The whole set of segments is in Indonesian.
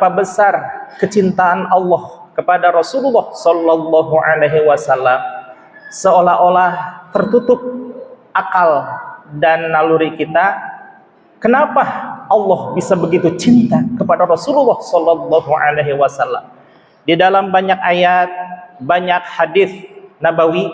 betapa besar kecintaan Allah kepada Rasulullah Sallallahu Alaihi Wasallam, seolah-olah tertutup akal dan naluri kita. Kenapa Allah bisa begitu cinta kepada Rasulullah Sallallahu Alaihi Wasallam? Di dalam banyak ayat, banyak hadis nabawi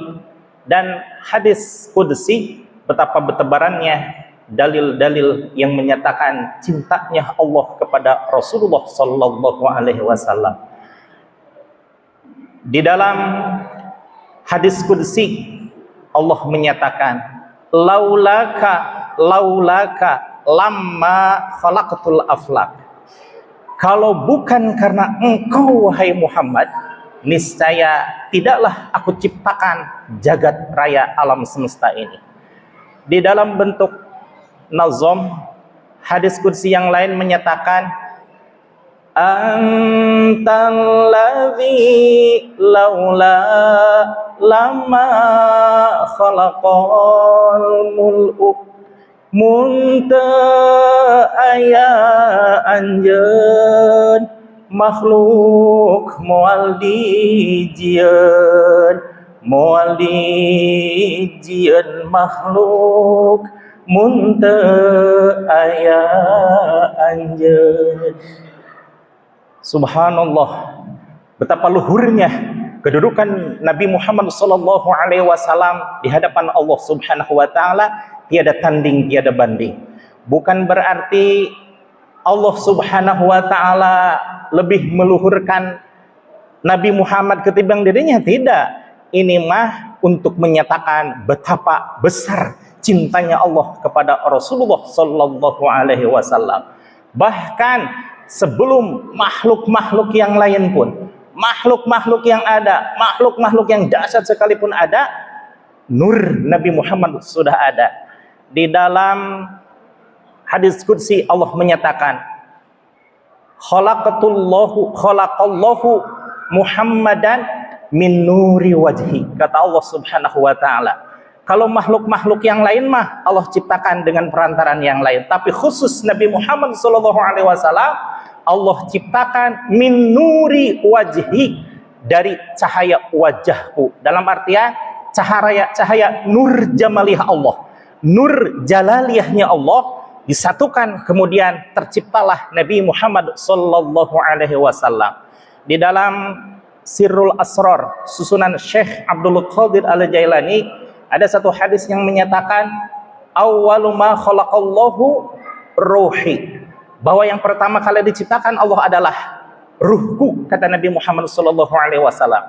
dan hadis qudsi, betapa bertebarannya dalil-dalil yang menyatakan cintanya Allah kepada Rasulullah Sallallahu Alaihi Wasallam. Di dalam hadis qudsi Allah menyatakan, laulaka lamma khalaqatul aflak. Kalau bukan karena engkau wahai Muhammad, niscaya tidaklah aku ciptakan jagat raya alam semesta ini. Di dalam bentuk nazam, hadis qudsi yang lain menyatakan, antal ladzi laula lama khalaqal muluk munta aya anjeun makhluk moal dijieun makhluk munta aya anjeun. Subhanallah, betapa luhurnya kedudukan Nabi Muhammad sallallahu alaihi wasallam di hadapan Allah Subhanahu wa taala, tiada tanding, tiada banding. Bukan berarti Allah Subhanahu wa taala lebih meluhurkan Nabi Muhammad ketimbang dirinya, tidak. Ini mah untuk menyatakan betapa besar cintanya Allah kepada Rasulullah sallallahu alaihi wasallam. Bahkan sebelum makhluk-makhluk yang lain pun, makhluk-makhluk yang ada, makhluk-makhluk yang dahsyat sekalipun ada, nur Nabi Muhammad sudah ada. Di dalam hadis qudsi Allah menyatakan, khalaqallahu Muhammadan min nuri wajhi. Kata Allah Subhanahu wa taala, kalau makhluk-makhluk yang lain mah Allah ciptakan dengan perantaran yang lain, tapi khusus Nabi Muhammad sallallahu alaihi wasallam Allah ciptakan min nuri wajhi, dari cahaya wajahku. Dalam artian cahaya nur jamaliyah Allah, nur jalaliyahnya Allah disatukan, kemudian terciptalah Nabi Muhammad sallallahu alaihi wasallam. Di dalam Sirrul Asrar susunan Syekh Abdul Qadir Al-Jailani, ada satu hadis yang menyatakan awwalu ma khalaqallahu ruhi, bahwa yang pertama kali diciptakan Allah adalah ruhku, kata Nabi Muhammad sallallahu alaihi wasallam.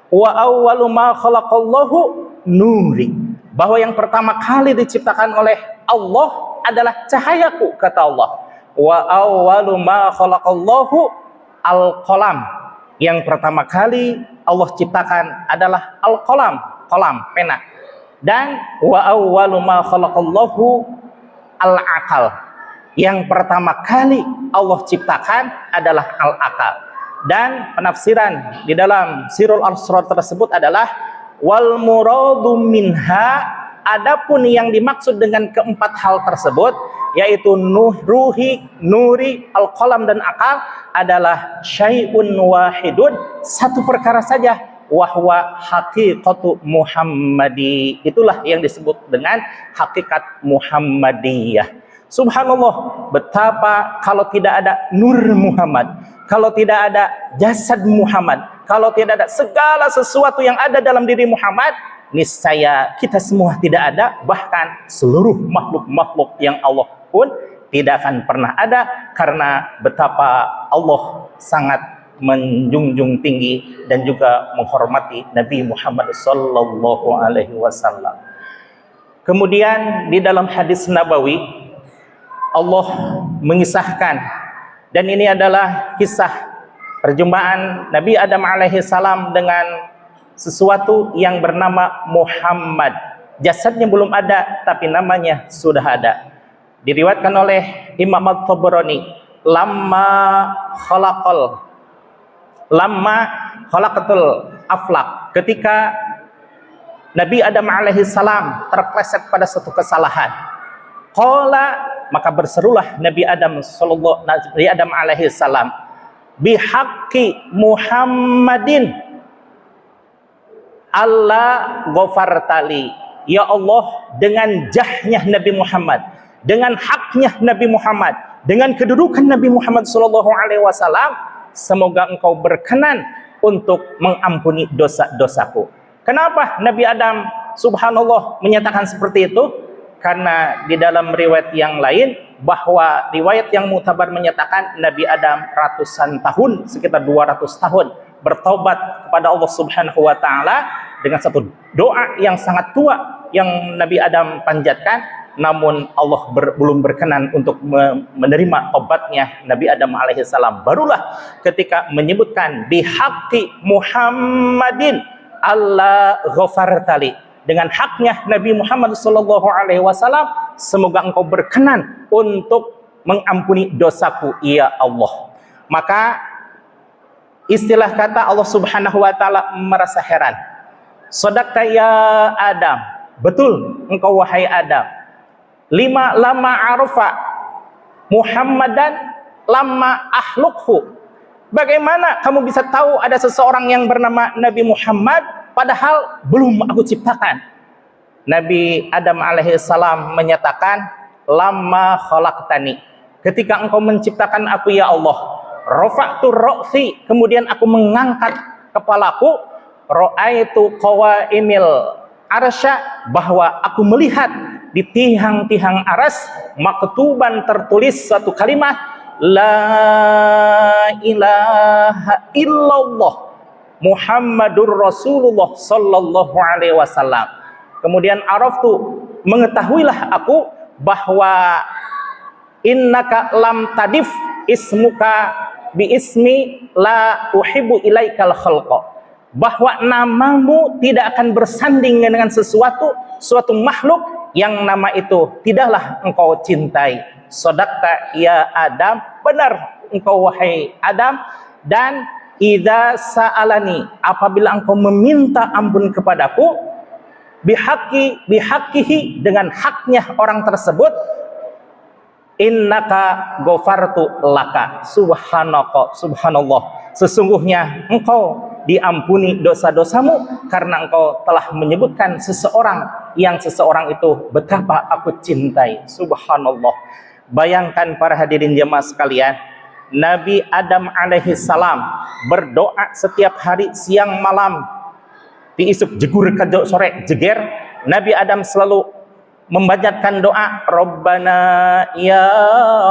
Wa awwalu ma khalaqallahu nuri, bahwa yang pertama kali diciptakan oleh Allah adalah cahayaku, kata Allah. Wa awwalu ma khalaqallahu al-qalam, yang pertama kali Allah ciptakan adalah al-qalam, qalam, pena. Dan wa awwalu ma khalaqallahu al-aqal, yang pertama kali Allah ciptakan adalah al-aqal. Dan penafsiran di dalam Sirrul Asrar tersebut adalah wal muradu minha, adapun yang dimaksud dengan keempat hal tersebut, yaitu ruhi, nuri, al-qalam dan akal, adalah syai'un wahidun, satu perkara saja, wahwa haqiqatu Muhammadi, itulah yang disebut dengan hakikat Muhammadiyah. Subhanallah, betapa kalau tidak ada nur Muhammad, kalau tidak ada jasad Muhammad, kalau tidak ada segala sesuatu yang ada dalam diri Muhammad, niscaya kita semua tidak ada, bahkan seluruh makhluk-makhluk yang Allah pun tidak akan pernah ada, karena betapa Allah sangat menjunjung tinggi dan juga menghormati Nabi Muhammad sallallahu alaihi wasallam. Kemudian di dalam hadis nabawi Allah mengisahkan, dan ini adalah kisah perjumpaan Nabi Adam alaihi salam dengan sesuatu yang bernama Muhammad. Jasadnya belum ada, tapi namanya sudah ada. Diriwayatkan oleh Imam At-Tabarani, lamma khalaqatul aflaq, ketika Nabi Adam alaihi salam terpleset pada satu kesalahan, qala, maka berserulah Nabi Adam alaihi salam, bihaqqi Muhammadin Allah ghafartali. Ya Allah, dengan jahnya Nabi Muhammad, dengan haknya Nabi Muhammad, dengan kedudukan Nabi Muhammad SAW, semoga engkau berkenan untuk mengampuni dosa-dosaku. Kenapa Nabi Adam subhanallah menyatakan seperti itu? Karena di dalam riwayat yang lain, bahwa riwayat yang mutabar menyatakan Nabi Adam ratusan tahun, sekitar 200 tahun bertobat kepada Allah Subhanahu wa taala dengan satu doa yang sangat tua yang Nabi Adam panjatkan, namun Allah belum berkenan untuk menerima tobatnya Nabi Adam alaihissalam. Barulah ketika menyebutkan bihaqqi Muhammadin Allah ghafartali, dengan haknya Nabi Muhammad sallallahu alaihi wasallam, semoga engkau berkenan untuk mengampuni dosaku ya Allah. Maka istilah kata Allah Subhanahu wa taala merasa heran. Sadaqta ya Adam, betul engkau wahai Adam. Lama arafa Muhammadan lama ahlukhu. Bagaimana kamu bisa tahu ada seseorang yang bernama Nabi Muhammad padahal belum aku ciptakan? Nabi Adam alaihissalam menyatakan, lama khalaqtani, ketika engkau menciptakan aku ya Allah, rafa'tu ra'si, kemudian aku mengangkat kepalaku, ra'aitu qawaimil arsya, bahwa aku melihat di tiang-tiang aras maktuban tertulis satu kalimat, la ilaha illallah Muhammadur Rasulullah sallallahu alaihi wasallam. Kemudian araftu, mengetahuilah aku bahwa innaka lam tadif ismuka bi ismi la uhibbu ilaikal khalqa, bahwa namamu tidak akan bersanding dengan suatu makhluk yang nama itu tidaklah engkau cintai. Sadaqta ya Adam, benar engkau wahai Adam. Dan idza sa'alani, apabila engkau meminta ampun kepadaku, bihaqqihi, dengan haknya orang tersebut, innaka ghafartu laka, subhanallah, sesungguhnya engkau diampuni dosa-dosamu karena engkau telah menyebutkan seseorang itu betapa aku cintai. Subhanallah. Bayangkan para hadirin jemaah sekalian, Nabi Adam alaihissalam berdoa setiap hari siang malam, diisuk jegur kejo sore jeger, Nabi Adam selalu membacakan doa, Rabbana ya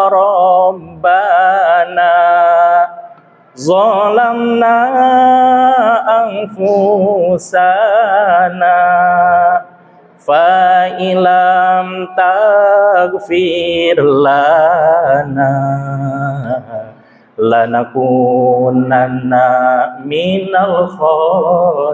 Rabbana zalamna anfusana fa ilam taghfir lana lanakunanna minal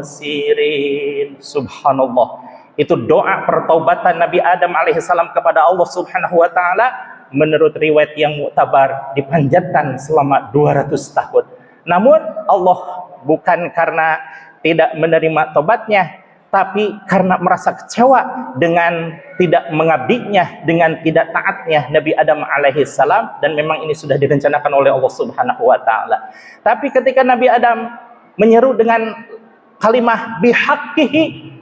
khasirin. Subhanallah. Itu doa pertaubatan Nabi Adam alaihissalam kepada Allah Subhanahu wa taala, menurut riwayat yang muktabar dipanjatkan selama 200 tahun. Namun Allah bukan karena tidak menerima tobatnya, tapi karena merasa kecewa dengan tidak mengabdinya, dengan tidak taatnya Nabi Adam alaihissalam, dan memang ini sudah direncanakan oleh Allah Subhanahu wa taala. Tapi ketika Nabi Adam menyeru dengan kalimah bihaqqihi,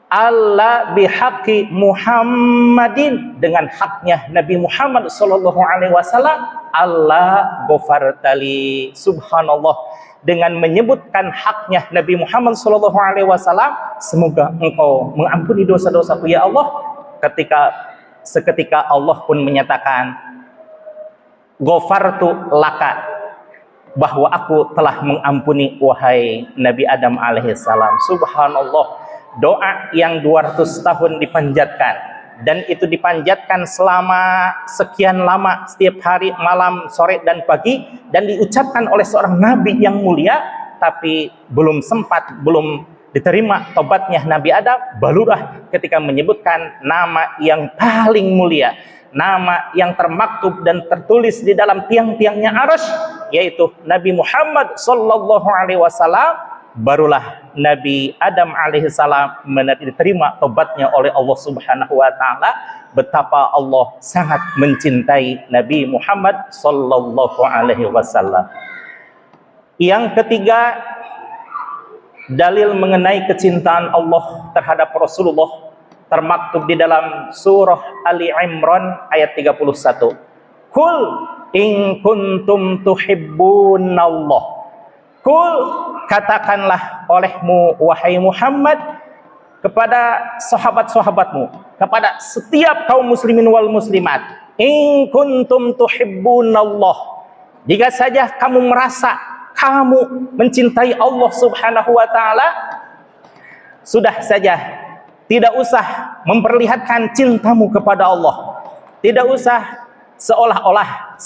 Allah bihaqqi Muhammadin, dengan haknya Nabi Muhammad sallallahu alaihi wasallam, Allah ghafartali, subhanallah, dengan menyebutkan haknya Nabi Muhammad sallallahu alaihi wasallam, semoga engkau mengampuni dosa-dosaku ya Allah. Seketika Allah pun menyatakan, ghafartu laka, bahwa aku telah mengampuni wahai Nabi Adam alaihissalam. Subhanallah. Doa yang 200 tahun dipanjatkan, dan itu dipanjatkan selama sekian lama, setiap hari, malam, sore, dan pagi, dan diucapkan oleh seorang nabi yang mulia, tapi belum diterima tobatnya Nabi Adam. Barulah ketika menyebutkan nama yang paling mulia, nama yang termaktub dan tertulis di dalam tiang-tiangnya arasy, yaitu Nabi Muhammad sallallahu alaihi wasallam, barulah Nabi Adam alaihissalam diterima tobatnya oleh Allah Subhanahu wa taala. Betapa Allah sangat mencintai Nabi Muhammad sallallahu alaihi wasallam. Yang ketiga, dalil mengenai kecintaan Allah terhadap Rasulullah termaktub di dalam surah Ali Imran ayat 31. Qul in kuntum tuhibbunallah. Qul, katakanlah olehmu wahai Muhammad kepada sahabat-sahabatmu, kepada setiap kaum muslimin wal muslimat, in kuntum tuhibbunallah, jika saja kamu merasa kamu mencintai Allah Subhanahu wa taala, sudah saja, tidak usah memperlihatkan cintamu kepada Allah. Tidak usah seolah-olah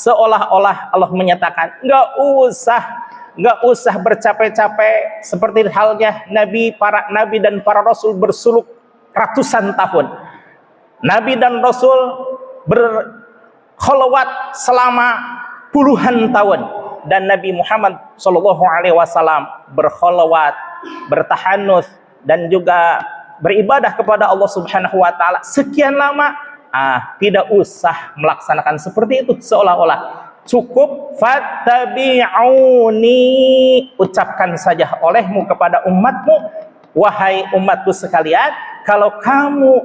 Allah menyatakan, enggak usah bercapek-capek seperti halnya para nabi dan para rasul bersuluk ratusan tahun. Nabi dan rasul berkholwat selama puluhan tahun, dan Nabi Muhammad SAW berkholwat, bertahanus, dan juga beribadah kepada Allah Subhanahu wa taala sekian lama. Tidak usah melaksanakan seperti itu seolah-olah. Cukup fattabi'uni, ucapkan saja olehmu kepada umatmu, wahai umatku sekalian, kalau kamu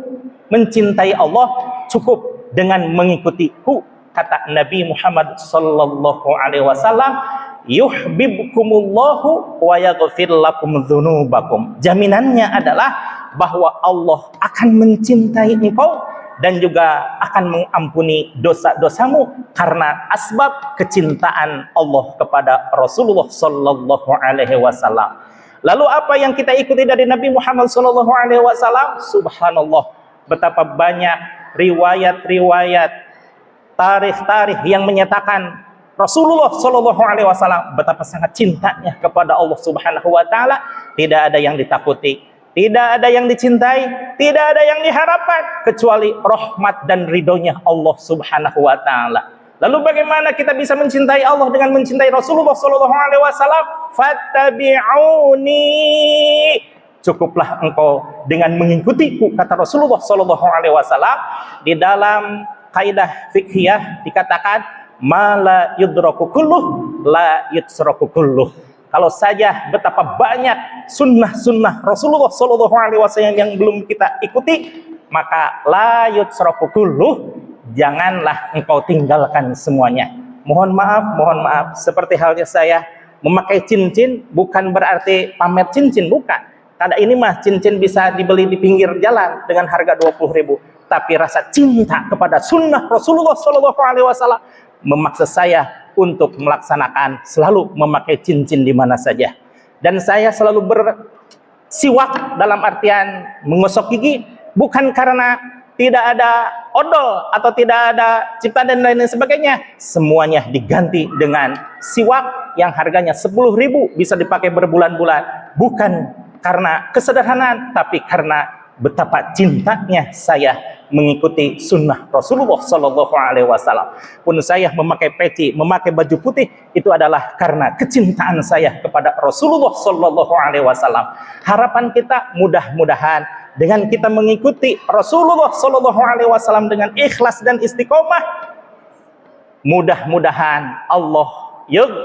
mencintai Allah, cukup dengan mengikutiku, kata Nabi Muhammad sallallahu alaihi wasallam, yuhibbukumullahu wa yaghfir lakum dzunubakum. Jaminannya adalah bahwa Allah akan mencintai engkau dan juga akan mengampuni dosa-dosamu karena asbab kecintaan Allah kepada Rasulullah sallallahu alaihi wasallam. Lalu apa yang kita ikuti dari Nabi Muhammad sallallahu alaihi wasallam? Subhanallah, betapa banyak riwayat-riwayat, tarikh-tarikh yang menyatakan Rasulullah sallallahu alaihi wasallam betapa sangat cintanya kepada Allah Subhanahu wa taala. Tidak ada yang ditakuti, tidak ada yang dicintai, tidak ada yang diharapkan kecuali rahmat dan ridhonya Allah Subhanahu wa taala. Lalu bagaimana kita bisa mencintai Allah dengan mencintai Rasulullah sallallahu alaihi wasallam? Fattabi'uni. Cukuplah engkau dengan mengikutiku, kata Rasulullah sallallahu alaihi wasallam. Di dalam kaidah fikhiyah dikatakan ma la yudraku kulluh la yutsraku kulluh. Kalau saja betapa banyak sunnah-sunnah Rasulullah sallallahu alaihi wasallam yang belum kita ikuti, maka la yutsraku kulluh, janganlah engkau tinggalkan semuanya. Mohon maaf, seperti halnya saya memakai cincin bukan berarti pamer cincin, bukan. Kada ini mah cincin bisa dibeli di pinggir jalan dengan harga 20.000, tapi rasa cinta kepada sunnah Rasulullah sallallahu alaihi wasallam memaksa saya untuk melaksanakan selalu memakai cincin di mana saja. Dan saya selalu bersiwak dalam artian menggosok gigi, bukan karena tidak ada odol atau tidak ada ciptaan dan lain sebagainya. Semuanya diganti dengan siwak yang harganya 10.000 bisa dipakai berbulan-bulan. Bukan karena kesederhanaan, tapi karena betapa cintanya saya mengikuti sunnah Rasulullah sallallahu alaihi wasallam. Pun saya memakai peci, memakai baju putih, itu adalah karena kecintaan saya kepada Rasulullah sallallahu alaihi wasallam. Harapan kita mudah-mudahan dengan kita mengikuti Rasulullah sallallahu alaihi wasallam dengan ikhlas dan istiqomah, mudah-mudahan Allah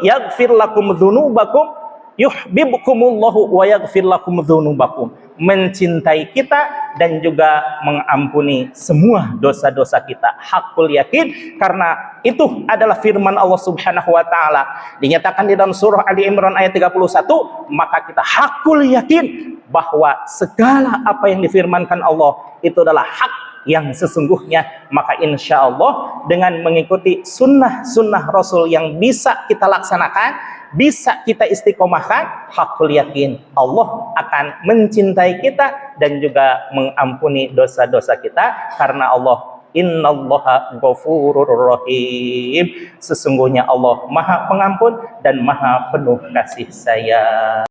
yaghfir lakum dzunubakum, yuhibbukumullahu wa yaghfir lakum dzunubakum, mencintai kita dan juga mengampuni semua dosa-dosa kita. Hakul yakin, karena itu adalah firman Allah Subhanahu wa taala dinyatakan di dalam surah Ali Imran ayat 31, maka kita hakul yakin bahwa segala apa yang difirmankan Allah itu adalah hak yang sesungguhnya. Maka insya Allah dengan mengikuti sunnah-sunnah Rasul yang bisa kita laksanakan, bisa kita istiqomahkan, hakul yakin Allah akan mencintai kita dan juga mengampuni dosa-dosa kita, karena Allah innallaha ghafurur rahim, sesungguhnya Allah Maha Pengampun dan Maha Penuh kasih sayang.